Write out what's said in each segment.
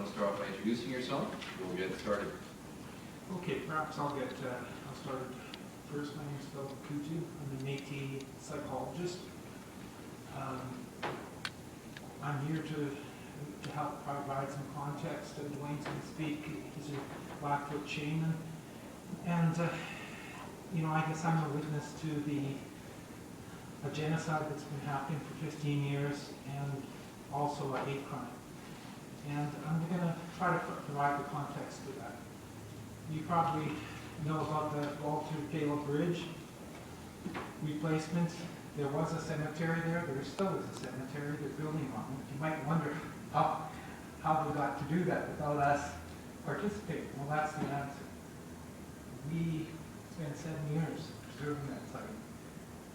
want to start off by introducing yourself? We'll get started. Okay, perhaps I'll start first. My name is Phillip Coutu. I'm a Metis psychologist. I'm here to help provide some context. Duane's going to speak. He's a Blackfoot shaman. And, I guess I'm a witness to a genocide that's been happening for 15 years and also a hate crime. And I'm going to try to provide the context to that. You probably know about the Walterdale Bridge replacement. There was a cemetery there. There still is a cemetery. They're building on it. You might wonder how they got to do that without us participating. Well, that's the answer. We spent 7 years preserving that site,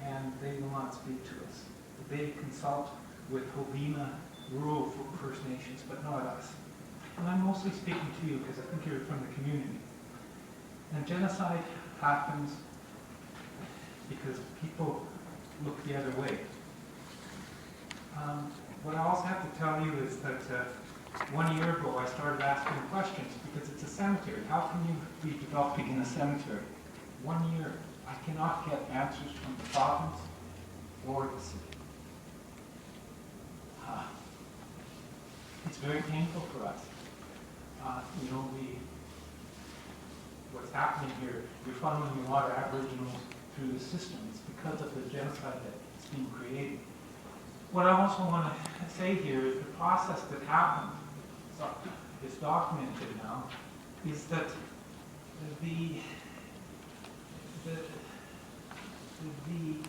and they will not speak to us. They consult with Hobina rural First Nations, but not us. And I'm mostly speaking to you because I think you're from the community. And genocide happens because people look the other way. What I also have to tell you is that 1 year ago I started asking questions because it's a cemetery. How can you be developing in a cemetery? 1 year, I cannot get answers from the province or the city. It's very painful for us. What's happening here, you're funneling a lot of Aboriginals through the system. It's because of the genocide that's being created. What I also want to say here is the process that happened, it's documented now, is that the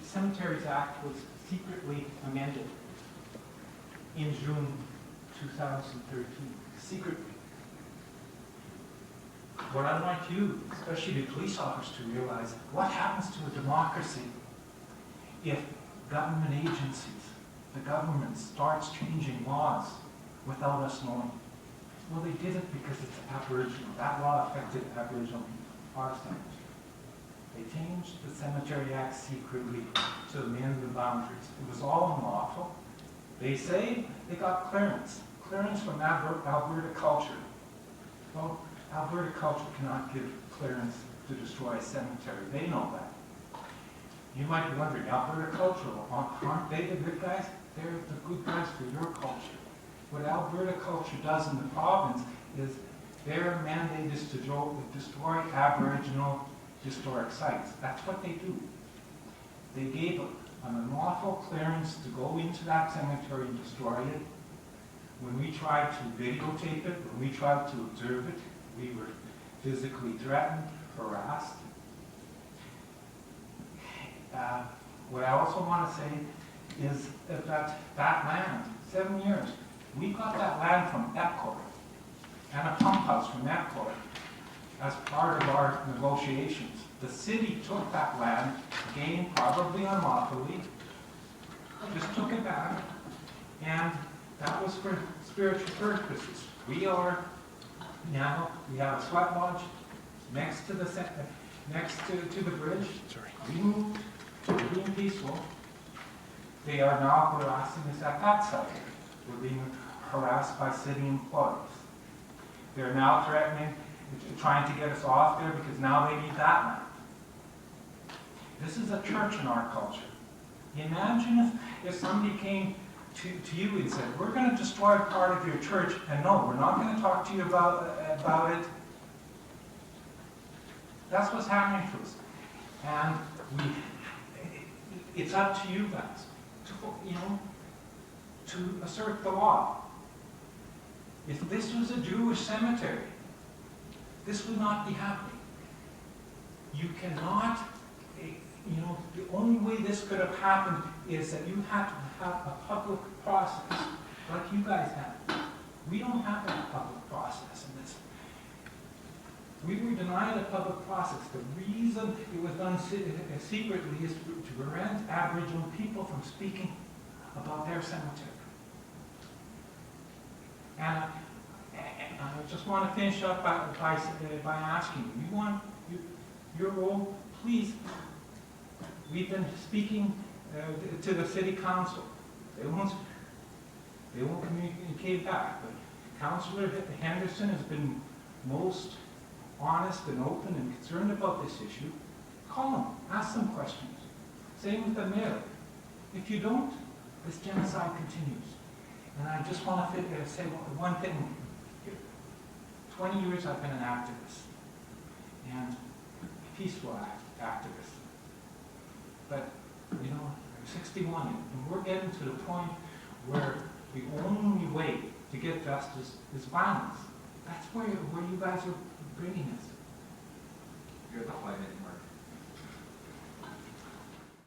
Cemeteries Act was secretly amended in June 2013, secretly. What I'd like you, especially the police officers, to realize, what happens to a democracy if government agencies, the government starts changing laws without us knowing? Well, they did it because it's Aboriginal. That law affected Aboriginal people, our cemetery. They changed the Cemetery Act secretly to amend the boundaries. It was all unlawful. They say they got clearance from Alberta culture. Well, Alberta culture cannot give clearance to destroy a cemetery. They know that. You might be wondering, Alberta culture, aren't they the good guys? They're the good guys for your culture. What Alberta culture does in the province is their mandate is to destroy Aboriginal historic sites. That's what they do. They gave an unlawful clearance to go into that cemetery and destroy it. When we tried to videotape it, when we tried to observe it, we were physically threatened, harassed. What I also want to say is that land, 7 years, we got that land from EPCOR and a pump house from EPCOR as part of our negotiations. The city took that land, again, probably unlawfully, just took it back, and that was for spiritual purposes. We have a sweat lodge next to the bridge. We moved to being peaceful. They are now harassing us at that site. We're being harassed by city employees. They're now trying to get us off there because now they need that land. This is a church in our culture. Imagine if somebody came to you and said, we're going to destroy part of your church, and no, we're not going to talk to you about it. That's what's happening to us. And it's up to you guys to assert the law. If this was a Jewish cemetery, this would not be happening. You cannot, the only way this could have happened is that you have to have a public process, like you guys have. We don't have a public process in this. We were denied a public process. The reason it was done secretly is to prevent Aboriginal people from speaking about their cemetery. And I just want to finish up by asking you, your role, please. We've been speaking to the city council. They won't communicate back, but Councillor Henderson has been most honest and open and concerned about this issue. Call him, ask some questions. Same with the mayor. If you don't, this genocide continues. And I just want to say one thing. 20 years I've been an activist, and a peaceful activist. But, you know, I'm 61, and we're getting to the point where the only way to get justice is violence. That's where you guys are bringing us.